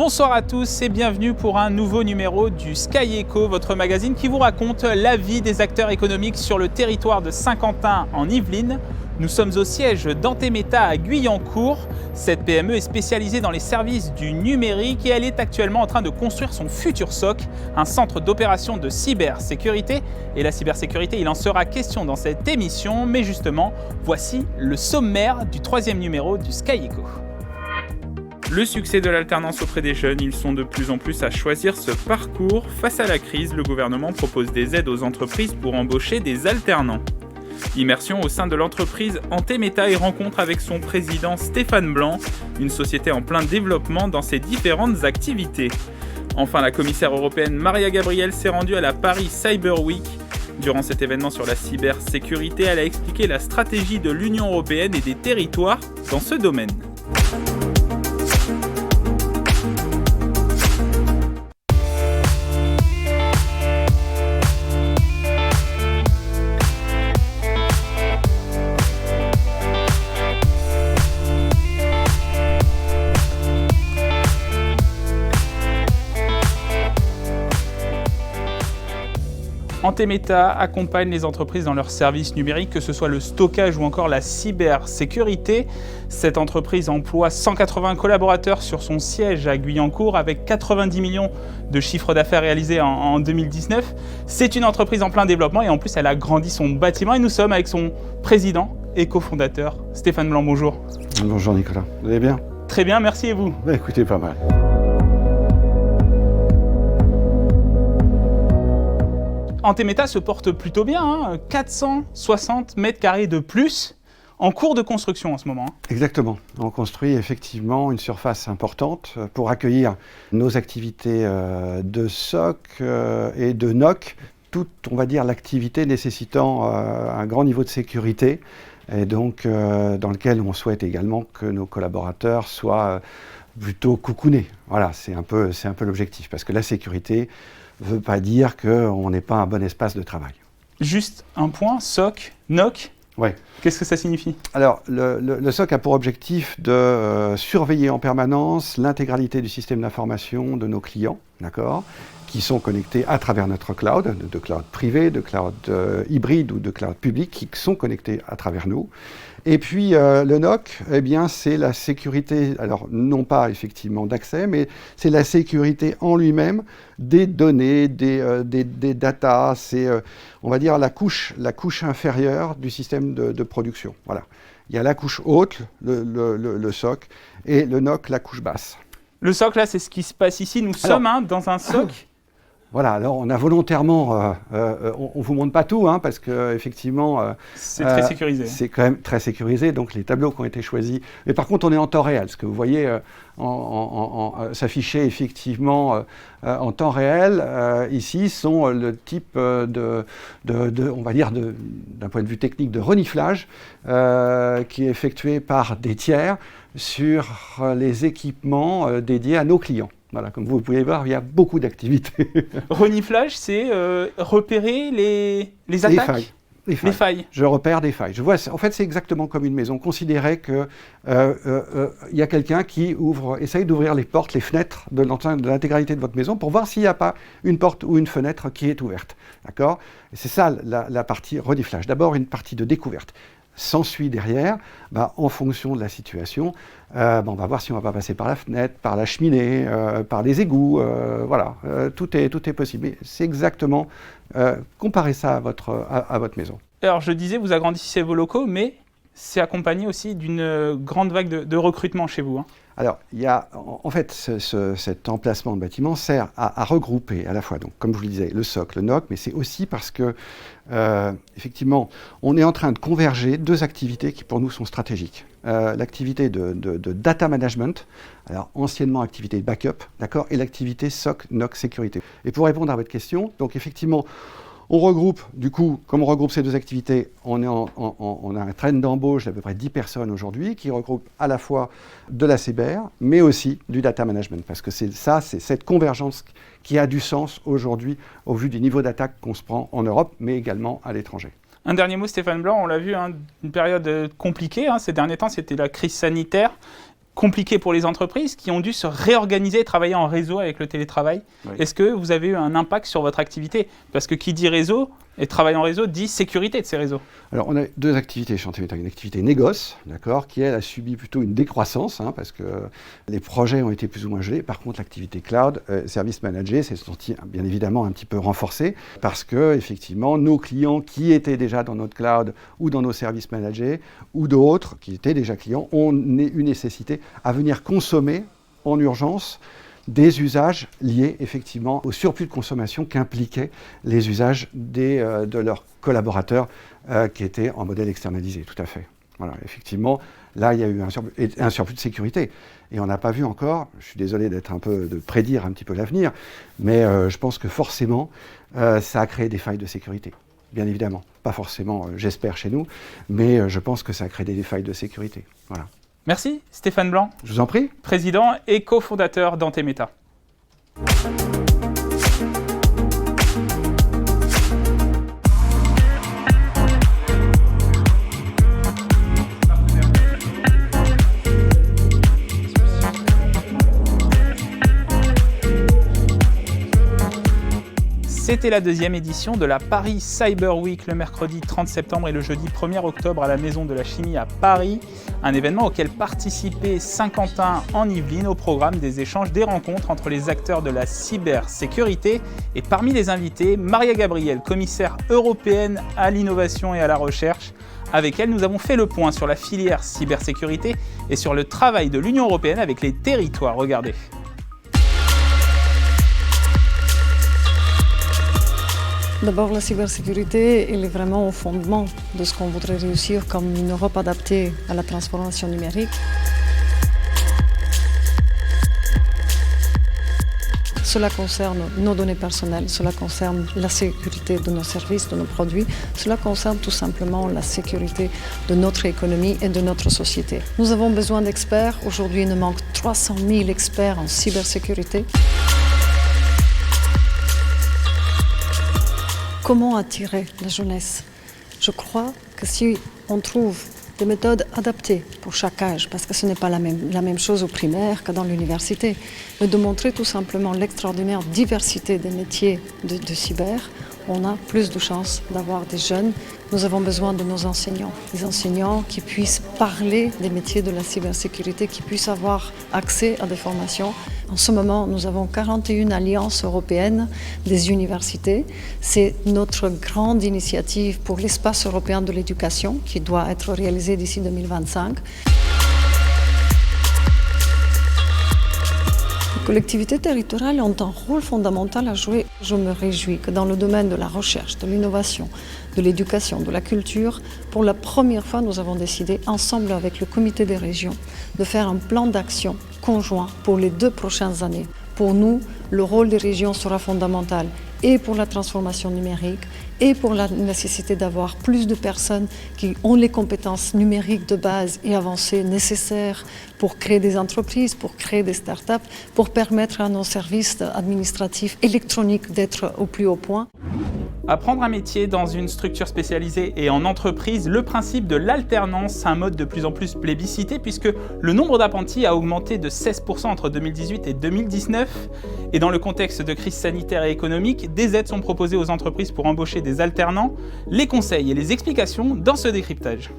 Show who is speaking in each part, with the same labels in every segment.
Speaker 1: Bonsoir à tous et bienvenue pour un nouveau numéro du Sky Echo, votre magazine qui vous raconte la vie des acteurs économiques sur le territoire de Saint-Quentin en Yvelines. Nous sommes au siège d'Antemeta à Guyancourt. Cette PME est spécialisée dans les services du numérique et elle est actuellement en train de construire son futur SOC, un centre d'opération de cybersécurité. Et la cybersécurité, il en sera question dans cette émission, mais justement, voici le sommaire du 3e numéro du Sky Echo. Le succès de l'alternance auprès des jeunes, ils sont de plus en plus à choisir ce parcours. Face à la crise, le gouvernement propose des aides aux entreprises pour embaucher des alternants. Immersion au sein de l'entreprise Antemeta et rencontre avec son président Stéphane Blanc, une société en plein développement dans ses différentes activités. Enfin, la commissaire européenne Maria Gabriel s'est rendue à la Paris Cyber Week. Durant cet événement sur la cybersécurité, elle a expliqué la stratégie de l'Union européenne et des territoires dans ce domaine. Antemeta accompagne les entreprises dans leurs services numériques, que ce soit le stockage ou encore la cybersécurité. Cette entreprise emploie 180 collaborateurs sur son siège à Guyancourt avec 90 millions de chiffre d'affaires réalisés en 2019. C'est une entreprise en plein développement et en plus elle a grandi son bâtiment et nous sommes avec son président et cofondateur Stéphane Blanc. Bonjour.
Speaker 2: Bonjour Nicolas, vous allez bien?
Speaker 1: Très bien, merci et vous?
Speaker 2: Écoutez, pas mal.
Speaker 1: Antemeta se porte plutôt bien, 460 mètres carrés de plus en cours de construction en ce moment.
Speaker 2: Exactement. On construit effectivement une surface importante pour accueillir nos activités de SOC et de NOC, toute, on va dire, l'activité nécessitant un grand niveau de sécurité et donc dans lequel on souhaite également que nos collaborateurs soient plutôt coucounés. Voilà, c'est un peu l'objectif, parce que la sécurité ne veut pas dire qu'on n'est pas un bon espace de travail.
Speaker 1: Juste un point, SOC, NOC,
Speaker 2: ouais.
Speaker 1: Qu'est-ce que ça signifie? Alors,
Speaker 2: le SOC a pour objectif de surveiller en permanence l'intégralité du système d'information de nos clients, d'accord, qui sont connectés à travers notre cloud, de cloud privé, de cloud hybride ou de cloud public, qui sont connectés à travers nous. Et puis le NOC, eh bien, c'est la sécurité, alors non pas effectivement d'accès, mais c'est la sécurité en lui-même des données, des datas, c'est on va dire la couche inférieure du système de production. Voilà. Il y a la couche haute, le SOC, et le NOC, la couche basse.
Speaker 1: Le SOC, là, c'est ce qui se passe ici. Nous sommes dans un SOC.
Speaker 2: Voilà, alors on a volontairement, on ne vous montre pas tout, parce qu'effectivement,
Speaker 1: c'est très sécurisé.
Speaker 2: C'est quand même très sécurisé, donc les tableaux qui ont été choisis. Mais par contre, on est en temps réel, ce que vous voyez s'afficher effectivement en temps réel, ici, sont le type on va dire, d'un point de vue technique, de reniflage qui est effectué par des tiers sur les équipements dédiés à nos clients. Voilà, comme vous pouvez voir, il y a beaucoup d'activités.
Speaker 1: Reniflage, c'est repérer les attaques, les failles.
Speaker 2: Je repère des failles. Je vois, en fait, c'est exactement comme une maison. Considérez qu'il y a quelqu'un qui essaye d'ouvrir les portes, les fenêtres de l'intégralité de votre maison pour voir s'il n'y a pas une porte ou une fenêtre qui est ouverte. D'accord ? Et c'est ça la partie reniflage. D'abord, une partie de découverte. S'ensuit derrière, en fonction de la situation, on va voir si on va pas passer par la fenêtre, par la cheminée, par les égouts, voilà, tout est possible. Mais c'est exactement, comparez ça à votre maison.
Speaker 1: Alors je disais, vous agrandissez vos locaux, mais c'est accompagné aussi d'une grande vague de recrutement chez vous.
Speaker 2: Alors, il y a, en fait, cet emplacement de bâtiment sert à regrouper à la fois, donc, comme je vous le disais, le SOC, le NOC, mais c'est aussi parce que, effectivement, on est en train de converger deux activités qui, pour nous, sont stratégiques. L'activité de data management, alors anciennement activité de backup, d'accord, et l'activité SOC, NOC, sécurité. Et pour répondre à votre question, donc effectivement, on regroupe, du coup, comme on regroupe ces deux activités, on a un train d'embauche d'à peu près 10 personnes aujourd'hui qui regroupe à la fois de la cyber, mais aussi du data management. Parce que c'est cette convergence qui a du sens aujourd'hui au vu du niveau d'attaque qu'on se prend en Europe, mais également à l'étranger.
Speaker 1: Un dernier mot, Stéphane Blanc, on l'a vu, une période compliquée ces derniers temps, c'était la crise sanitaire. compliqué pour les entreprises qui ont dû se réorganiser et travailler en réseau avec le télétravail. Oui. Est-ce que vous avez eu un impact sur votre activité? Parce que qui dit réseau et travail en réseau dit sécurité de ces réseaux.
Speaker 2: Alors, on a deux activités chez Antemeta. Une activité négoce, d'accord, qui, elle, a subi plutôt une décroissance, parce que les projets ont été plus ou moins gelés. Par contre, l'activité cloud, service manager, s'est senti bien évidemment un petit peu renforcée parce que, effectivement, nos clients qui étaient déjà dans notre cloud ou dans nos services managés ou d'autres qui étaient déjà clients ont une nécessité à venir consommer en urgence des usages liés effectivement au surplus de consommation qu'impliquaient les usages de leurs collaborateurs qui étaient en modèle externalisé, tout à fait. Voilà, effectivement, là il y a eu un surplus de sécurité. Et on n'a pas vu encore, je suis désolé de prédire un petit peu l'avenir, mais je pense que forcément ça a créé des failles de sécurité. Bien évidemment, pas forcément, j'espère, chez nous, mais je pense que ça a créé des failles de sécurité. Voilà.
Speaker 1: Merci Stéphane Blanc.
Speaker 2: Je vous en prie.
Speaker 1: Président et cofondateur d'Antemeta. C'était la deuxième édition de la Paris Cyber Week le mercredi 30 septembre et le jeudi 1er octobre à la Maison de la Chimie à Paris. Un événement auquel participait Saint-Quentin en Yvelines au programme des échanges, des rencontres entre les acteurs de la cybersécurité. Et parmi les invités, Maria Gabriel, commissaire européenne à l'innovation et à la recherche. Avec elle, nous avons fait le point sur la filière cybersécurité et sur le travail de l'Union européenne avec les territoires. Regardez.
Speaker 3: D'abord, la cybersécurité, elle est vraiment au fondement de ce qu'on voudrait réussir comme une Europe adaptée à la transformation numérique. Cela concerne nos données personnelles, cela concerne la sécurité de nos services, de nos produits, cela concerne tout simplement la sécurité de notre économie et de notre société. Nous avons besoin d'experts. Aujourd'hui, il nous manque 300 000 experts en cybersécurité. Comment attirer la jeunesse? Je crois que si on trouve des méthodes adaptées pour chaque âge, parce que ce n'est pas la même chose au primaire que dans l'université, mais de montrer tout simplement l'extraordinaire diversité des métiers de cyber, on a plus de chances d'avoir des jeunes. Nous avons besoin de nos enseignants, des enseignants qui puissent parler des métiers de la cybersécurité, qui puissent avoir accès à des formations. En ce moment, nous avons 41 alliances européennes des universités. C'est notre grande initiative pour l'espace européen de l'éducation qui doit être réalisée d'ici 2025. Les collectivités territoriales ont un rôle fondamental à jouer. Je me réjouis que dans le domaine de la recherche, de l'innovation, de l'éducation, de la culture, pour la première fois, nous avons décidé, ensemble avec le comité des régions, de faire un plan d'action conjoint pour les 2 prochaines années. Pour nous, le rôle des régions sera fondamental et pour la transformation numérique et pour la nécessité d'avoir plus de personnes qui ont les compétences numériques de base et avancées nécessaires pour créer des entreprises, pour créer des startups, pour permettre à nos services administratifs électroniques d'être au plus haut point.
Speaker 1: Apprendre un métier dans une structure spécialisée et en entreprise, le principe de l'alternance, un mode de plus en plus plébiscité puisque le nombre d'apprentis a augmenté de 16% entre 2018 et 2019. Et dans le contexte de crise sanitaire et économique, des aides sont proposées aux entreprises pour embaucher des alternants. Les conseils et les explications dans ce décryptage.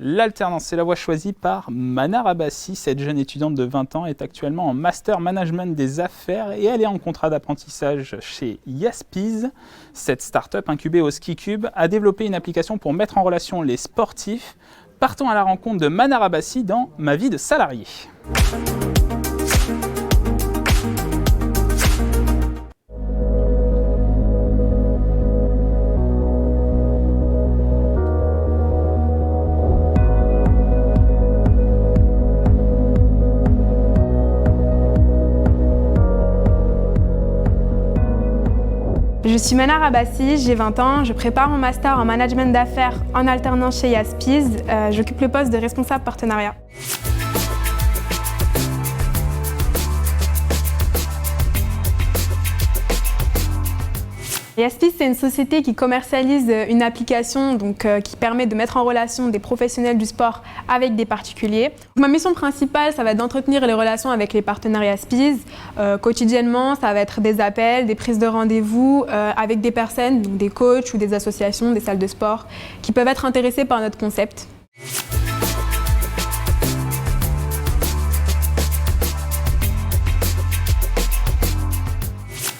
Speaker 1: L'alternance, c'est la voie choisie par Manar Abbassi. Cette jeune étudiante de 20 ans est actuellement en Master Management des Affaires et elle est en contrat d'apprentissage chez Yaspiz. Cette start-up incubée au SkiCube a développé une application pour mettre en relation les sportifs. Partons à la rencontre de Manar Abbassi dans Ma vie de salarié.
Speaker 4: Je suis Manar Abbassi, j'ai 20 ans, je prépare mon master en management d'affaires en alternance chez Yaspiz. J'occupe le poste de responsable partenariat. Yaspiz, c'est une société qui commercialise une application qui permet de mettre en relation des professionnels du sport avec des particuliers. Ma mission principale, ça va être d'entretenir les relations avec les partenaires Yaspiz. Quotidiennement, ça va être des appels, des prises de rendez-vous avec des personnes, donc des coachs ou des associations, des salles de sport, qui peuvent être intéressées par notre concept.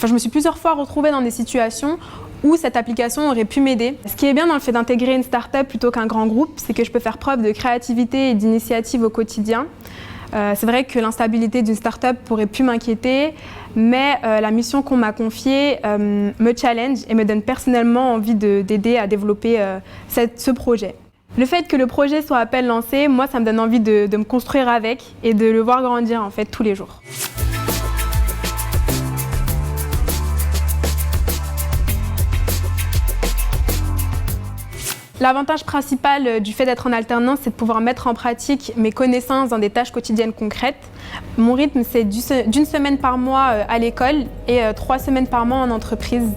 Speaker 4: Je me suis plusieurs fois retrouvée dans des situations où cette application aurait pu m'aider. Ce qui est bien dans le fait d'intégrer une start-up plutôt qu'un grand groupe, c'est que je peux faire preuve de créativité et d'initiative au quotidien. C'est vrai que l'instabilité d'une start-up pourrait plus m'inquiéter, mais la mission qu'on m'a confiée me challenge et me donne personnellement envie d'aider à développer ce projet. Le fait que le projet soit à peine lancé, moi, ça me donne envie de me construire avec et de le voir grandir en fait tous les jours. L'avantage principal du fait d'être en alternance, c'est de pouvoir mettre en pratique mes connaissances dans des tâches quotidiennes concrètes. Mon rythme, c'est d'une semaine par mois à l'école et 3 semaines par mois en entreprise.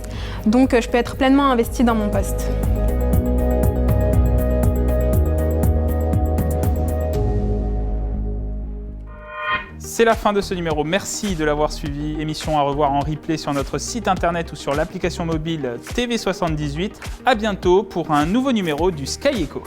Speaker 4: Donc, je peux être pleinement investie dans mon poste.
Speaker 1: C'est la fin de ce numéro, merci de l'avoir suivi. Émission à revoir en replay sur notre site internet ou sur l'application mobile TV78. À bientôt pour un nouveau numéro du Sky Echo.